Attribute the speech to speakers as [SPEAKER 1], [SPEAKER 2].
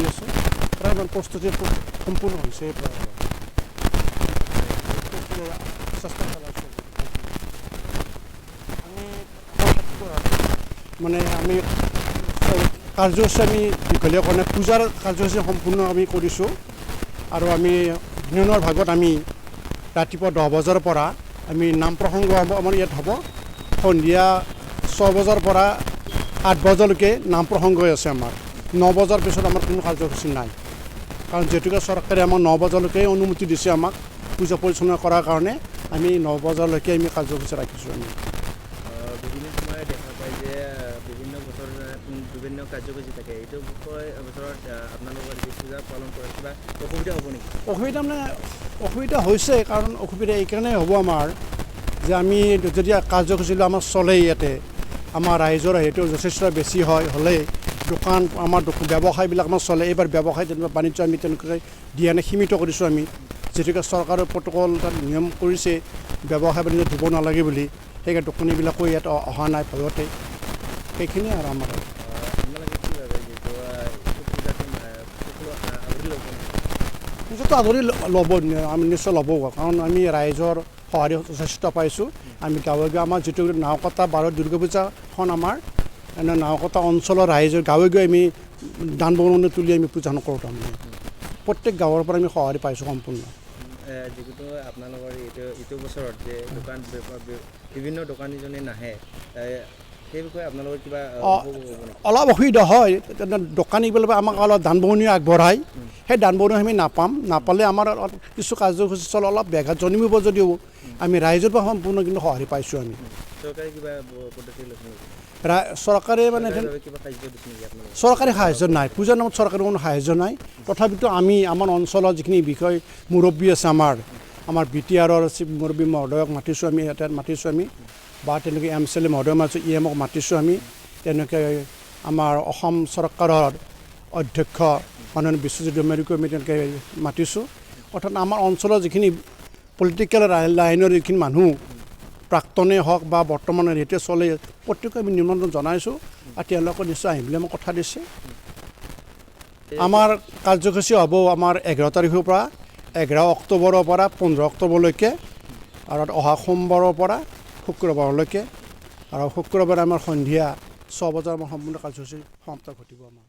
[SPEAKER 1] কৰি আছোঁ প্ৰায় প্ৰস্তুতি সম্পূৰ্ণ হৈছে চেষ্টা চলাইছোঁ আমি মানে আমি কাৰ্যসূচী আমি দীঘলীয়া কাৰণে পূজাৰ কাৰ্যসূচী সম্পূৰ্ণ আমি কৰিছোঁ আৰু আমি দিনৰ ভাগত আমি ৰাতিপুৱা 10 বজাৰ পৰা আমি নাম প্ৰসংগ আমাৰ ইয়াত হ'ব সন্ধিয়া 6 বজাৰ পৰা 8 বজালৈকে নাম প্ৰসংগ আছে আমাৰ 9 বজাৰ পিছত আমাৰ কোনো কাৰ্যসূচী নাই কাৰণ যিহেতুকে চৰকাৰে আমাক 9 বজালৈকে অনুমতি দিছে আমাক পূজা পৰিচালনা কৰাৰ কাৰণে আমি 9 বজালৈকে আমি কাৰ্যসূচী ৰাখিছোঁ আমি
[SPEAKER 2] বিভিন্ন সময় দেখা পায় যে বিভিন্ন বছৰ বিভিন্ন কাৰ্যসূচী থাকে এইটো বছৰত আপোনালোকৰ যি পূজা পালন কৰে কিবা অসুবিধা হ'ব নেকি
[SPEAKER 1] অসুবিধা মানে অসুবিধা হৈছে কাৰণ অসুবিধা এইকাৰণে হ'ব আমাৰ যে আমি যদি কাৰ্যসূচীটো আমাৰ চলে ইয়াতে আমাৰ ৰাইজৰ হেৰিটো যথেষ্ট বেছি হ'লে দোকান আমাৰ ব্যৱসায়বিলাক আমাৰ চলে এইবাৰ ব্যৱসায় তেনেকুৱা বাণিজ্য আমি তেনেকৈ দিয়া নাই সীমিত কৰিছোঁ আমি যিহেতুকে চৰকাৰৰ প্ৰট'কল তাত নিয়ম কৰিছে ব্যৱসায় বাণিজ্য দিব নালাগে বুলি সেইকাৰণে দোকানীবিলাকো ইয়াত অহা নাই ভয়তে সেইখিনিয়ে আৰু আমাৰ নিশ্চয়তো আদৰি ল'ব আমি নিশ্চয় ল'ব কাৰণ আমি ৰাইজৰ সঁহাৰি যথেষ্ট পাইছোঁ আমি গাঁৱে গাঁৱে আমাৰ যিটো নাওকটা বাৰত দুৰ্গা পূজাখন আমাৰ এনে নাওকটা অঞ্চলৰ ৰাইজৰ গাঁৱে গাঁৱে আমি দান বৰঙণি তুলি আমি পূজা নকৰোঁ তাৰমানে প্ৰত্যেক গাঁৱৰ পৰা আমি সঁহাৰি পাইছোঁ সম্পূৰ্ণ
[SPEAKER 2] যিহেতু আপোনালোকৰ এইটো বছৰত যে দোকান বিভিন্ন দোকানীজনে নাহে সেই বিষয়ে আপোনালোকৰ কিবা
[SPEAKER 1] অলপ অসুবিধা হয় দোকানীবিলাকে আমাক অলপ দান বৰঙণি আগবঢ়ায় সেই দান বৰঙণি আমি নাপালে আমাৰ কিছু কাৰ্যসূচী চলে অলপ ব্যাঘাত জন্মিব যদিও আমি ৰাইজৰ পৰা সম্পূৰ্ণ কিন্তু সঁহাৰি পাইছোঁ আমি
[SPEAKER 2] চৰকাৰে কিবা পদ্ধতি লৈছে
[SPEAKER 1] চৰকাৰে মানে চৰকাৰী সাহায্য নাই পূজাৰ নামত চৰকাৰৰ কোনো সাহায্য নাই তথাপিতো আমি আমাৰ অঞ্চলৰ যিখিনি বিষয় মুৰব্বী আছে আমাৰ BTRৰ মুৰব্বী মহোদয়ক মাতিছোঁ আমি ইয়াতে মাতিছোঁ আমি বা তেনেকৈ MCLA মহোদয় মাতিছোঁ EMক মাতিছোঁ আমি তেনেকৈ আমাৰ অসম চৰকাৰৰ অধ্যক্ষ মাননীয় বিশ্বজিৎ দৈমাৰীকো আমি তেনেকৈ মাতিছোঁ অৰ্থাৎ আমাৰ অঞ্চলৰ যিখিনি পলিটিকেল লাইনৰ যিখিনি মানুহ প্ৰাক্তনে হওক বা বৰ্তমানৰ হেৰিতে চলে প্ৰত্যেককে আমি নিমন্ত্ৰণ জনাইছোঁ আৰু তেওঁলোকে নিশ্চয় আহিম বুলি আমাক কথা দিছে আমাৰ কাৰ্যসূচী হ'ব আমাৰ 11 তাৰিখৰ পৰা 11 অক্টোবৰৰ পৰা 15 অক্টোবৰলৈকে আৰু অহা সোমবাৰৰ পৰা শুক্ৰবাৰলৈকে আৰু শুক্ৰবাৰে আমাৰ সন্ধিয়া 6 বজাৰ আমাৰ সম্পূৰ্ণ কাৰ্যসূচী সমাপ্ত ঘটিব আমাৰ